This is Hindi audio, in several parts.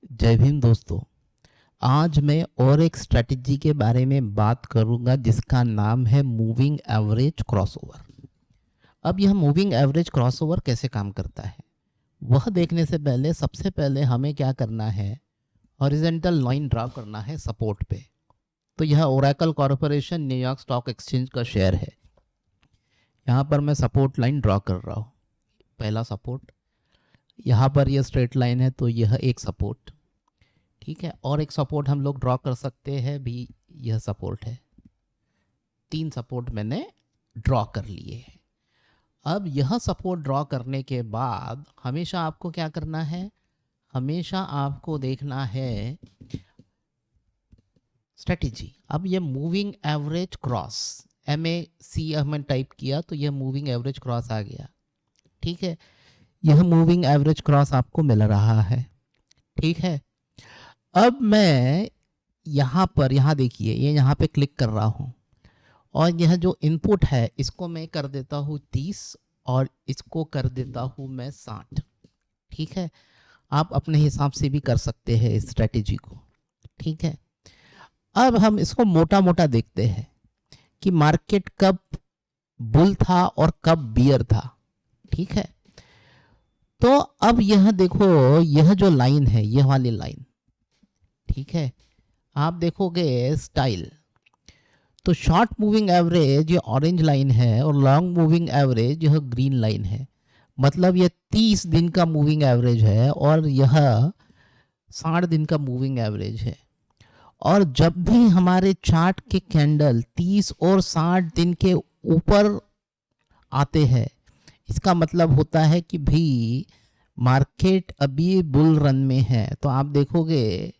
जय भीम दोस्तों। आज मैं और एक स्ट्रेटजी के बारे में बात करूंगा जिसका नाम है मूविंग एवरेज क्रॉसओवर। अब यह मूविंग एवरेज क्रॉसओवर कैसे काम करता है वह देखने से पहले सबसे पहले हमें क्या करना है, हॉरिजॉन्टल लाइन ड्रा करना है सपोर्ट पे। तो यह Oracle corporation New York stock exchange का शेयर है। यहाँ पर मैं सपोर्ट लाइन ड्रॉ कर रहा हूँ। पहला सपोर्ट, यहाँ पर यह स्ट्रेट लाइन है तो यह एक सपोर्ट, ठीक है। और एक सपोर्ट हम लोग ड्रॉ कर सकते हैं भी, यह सपोर्ट है। 3 सपोर्ट मैंने ड्रॉ कर लिए हैं। अब यह सपोर्ट ड्रॉ करने के बाद हमेशा आपको क्या करना है, हमेशा आपको देखना है स्ट्रेटेजी। अब यह मूविंग एवरेज क्रॉस MAC हमने टाइप किया तो यह मूविंग एवरेज क्रॉस आ गया, ठीक है। यह मूविंग एवरेज क्रॉस आपको मिल रहा है, ठीक है। अब मैं यहाँ देखिए, ये यहाँ पे क्लिक कर रहा हूँ और यह जो इनपुट है इसको मैं कर देता हूँ 30 और इसको कर देता हूँ मैं 60, ठीक है। आप अपने हिसाब से भी कर सकते हैं इस स्ट्रेटेजी को, ठीक है। अब हम इसको मोटा मोटा देखते हैं कि मार्केट कब बुल था और कब बियर था, ठीक है। तो अब यह देखो, यह जो लाइन है, यह वाली लाइन, ठीक है। आप देखोगे स्टाइल, तो शॉर्ट मूविंग एवरेज ये ऑरेंज लाइन है और लॉन्ग मूविंग एवरेज यह ग्रीन लाइन है। मतलब यह 30 दिन का मूविंग एवरेज है और यह 60 दिन का मूविंग एवरेज है। और जब भी हमारे चार्ट के कैंडल 30 और 60 दिन के ऊपर आते हैं, इसका मतलब होता है कि भी मार्केट अभी बुल रन में है। तो आप देखोगे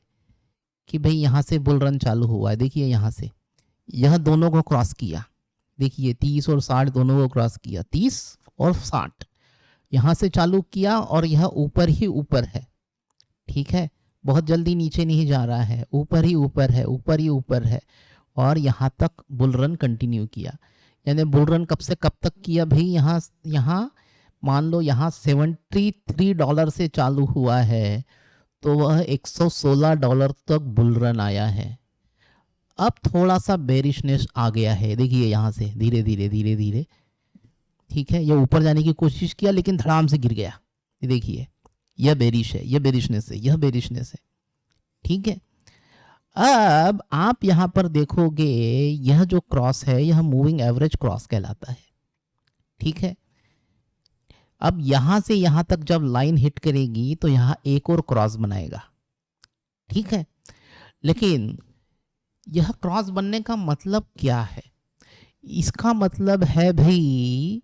कि भाई यहाँ से बुल रन चालू हुआ है। देखिए यहाँ से यह दोनों को क्रॉस किया, देखिए 30 और 60 दोनों को क्रॉस किया, 30 और 60 यहाँ से चालू किया और यह ऊपर ही ऊपर है, ठीक है। बहुत जल्दी नीचे नहीं जा रहा है, ऊपर ही ऊपर है, ऊपर ही ऊपर है। और यहाँ तक बुल रन कंटिन्यू किया। यानी बुल रन कब से कब तक किया भाई, यहाँ मान लो यहाँ $73 से चालू हुआ है तो वह $116 तक बुल रन आया है। अब थोड़ा सा बेरिशनेस आ गया है, देखिए यहाँ से धीरे धीरे धीरे धीरे, ठीक है। ये ऊपर जाने की कोशिश किया लेकिन धड़ाम से गिर गया। देखिए यह बेरिश है, यह बेरिशनेस है, यह बेरिशनेस है, ठीक है। अब आप यहाँ पर देखोगे यह जो क्रॉस है यह मूविंग एवरेज क्रॉस कहलाता है, ठीक है। अब यहाँ से यहाँ तक जब लाइन हिट करेगी तो यहाँ एक और क्रॉस बनाएगा, ठीक है। लेकिन यह क्रॉस बनने का मतलब क्या है, इसका मतलब है भाई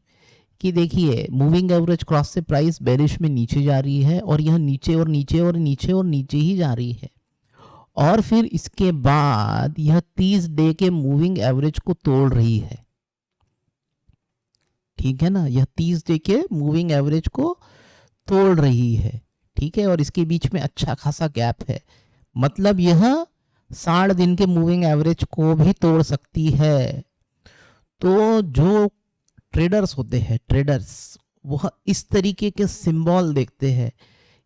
कि देखिए मूविंग एवरेज क्रॉस से प्राइस बेरिश में नीचे जा रही है और यह नीचे और नीचे और नीचे और नीचे ही जा रही है। और फिर इसके बाद यह 30 डे के मूविंग एवरेज को तोड़ रही है, ठीक है ना। यह 30 डे के मूविंग एवरेज को तोड़ रही है, ठीक है। और इसके बीच में अच्छा खासा गैप है, मतलब यह 60 दिन के मूविंग एवरेज को भी तोड़ सकती है। तो जो ट्रेडर्स होते हैं, ट्रेडर्स वह इस तरीके के सिंबल देखते हैं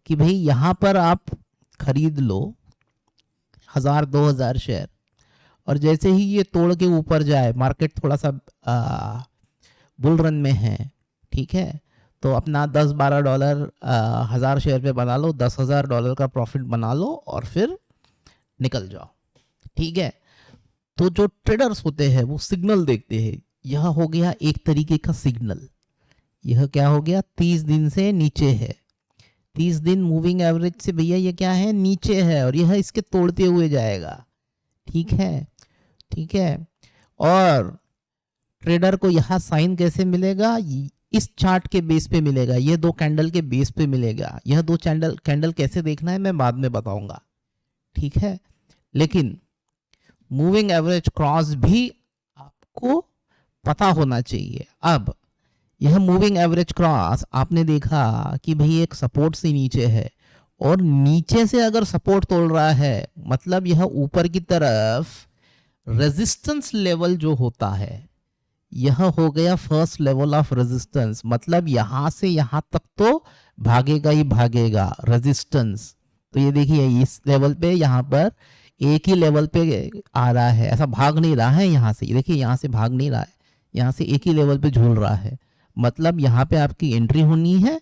कि भाई यहाँ पर आप खरीद लो 1000-2000 शेयर और जैसे ही ये तोड़ के ऊपर जाए, मार्केट थोड़ा सा बुल रन में है, ठीक है, तो अपना $10-12 1000 शेयर पे बना लो, $10,000 का प्रॉफिट बना लो और फिर निकल जाओ, ठीक है। तो जो ट्रेडर्स होते हैं वो सिग्नल देखते हैं। यह हो गया एक तरीके का सिग्नल। यह क्या हो गया, 30 दिन से नीचे है, 30 दिन मूविंग एवरेज से भैया ये क्या है, नीचे है और यह इसके तोड़ते हुए जाएगा, ठीक है, ठीक है। और ट्रेडर को यहाँ साइन कैसे मिलेगा, इस चार्ट के बेस पे मिलेगा, ये 2 कैंडल के बेस पे मिलेगा। यह 2 कैंडल कैसे देखना है मैं बाद में बताऊंगा, ठीक है। लेकिन मूविंग एवरेज क्रॉस भी आपको पता होना चाहिए। अब यह मूविंग एवरेज क्रॉस आपने देखा कि भाई एक सपोर्ट से नीचे है और नीचे से अगर सपोर्ट तोड़ रहा है मतलब यह ऊपर की तरफ रेजिस्टेंस लेवल जो होता है यह हो गया फर्स्ट लेवल ऑफ रेजिस्टेंस। मतलब यहां से यहां तक तो भागेगा ही भागेगा रेजिस्टेंस, तो ये देखिए इस लेवल पे यहाँ पर एक ही लेवल पे आ रहा है, ऐसा भाग नहीं रहा है यहाँ से। ये देखिए यहाँ से भाग नहीं रहा है, यहाँ से एक ही लेवल पे झूल रहा है। मतलब यहाँ पे आपकी एंट्री होनी है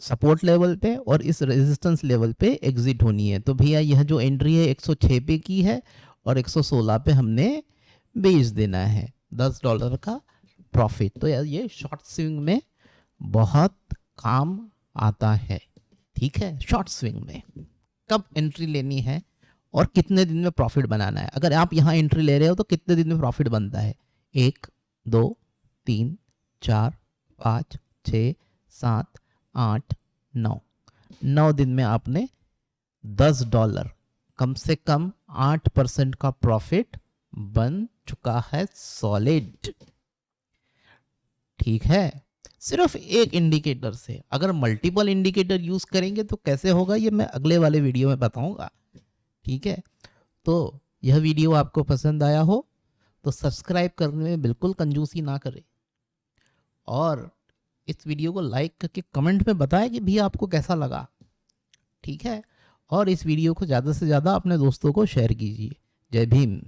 सपोर्ट लेवल पे और इस रेजिस्टेंस लेवल पे एग्जिट होनी है। तो भैया यह जो एंट्री है 106 पे की है और 116 पे हमने बेच देना है, $10 का प्रॉफिट। तो यार ये शॉर्ट स्विंग में बहुत काम आता है। ठीक है, शॉर्ट स्विंग में कब एंट्री लेनी है और कितने दिन में प्रॉफिट बनाना है। अगर आप यहाँ एंट्री ले रहे हो तो कितने दिन में प्रॉफिट बनता है, 1 2 3 4 5 6 7 8 9 दिन में आपने $10 कम से कम 8% का प्रॉफिट बन चुका है सॉलिड। ठीक है, सिर्फ एक इंडिकेटर से। अगर मल्टीपल इंडिकेटर यूज करेंगे तो कैसे होगा ये मैं अगले वाले वीडियो में बताऊंगा। ठीक है, तो यह वीडियो आपको पसंद आया हो तो सब्सक्राइब करने में बिल्कुल कंजूसी ना करें और इस वीडियो को लाइक करके कमेंट में बताएं कि भैया आपको कैसा लगा। ठीक है, और इस वीडियो को ज़्यादा से ज़्यादा अपने दोस्तों को शेयर कीजिए। जय भीम।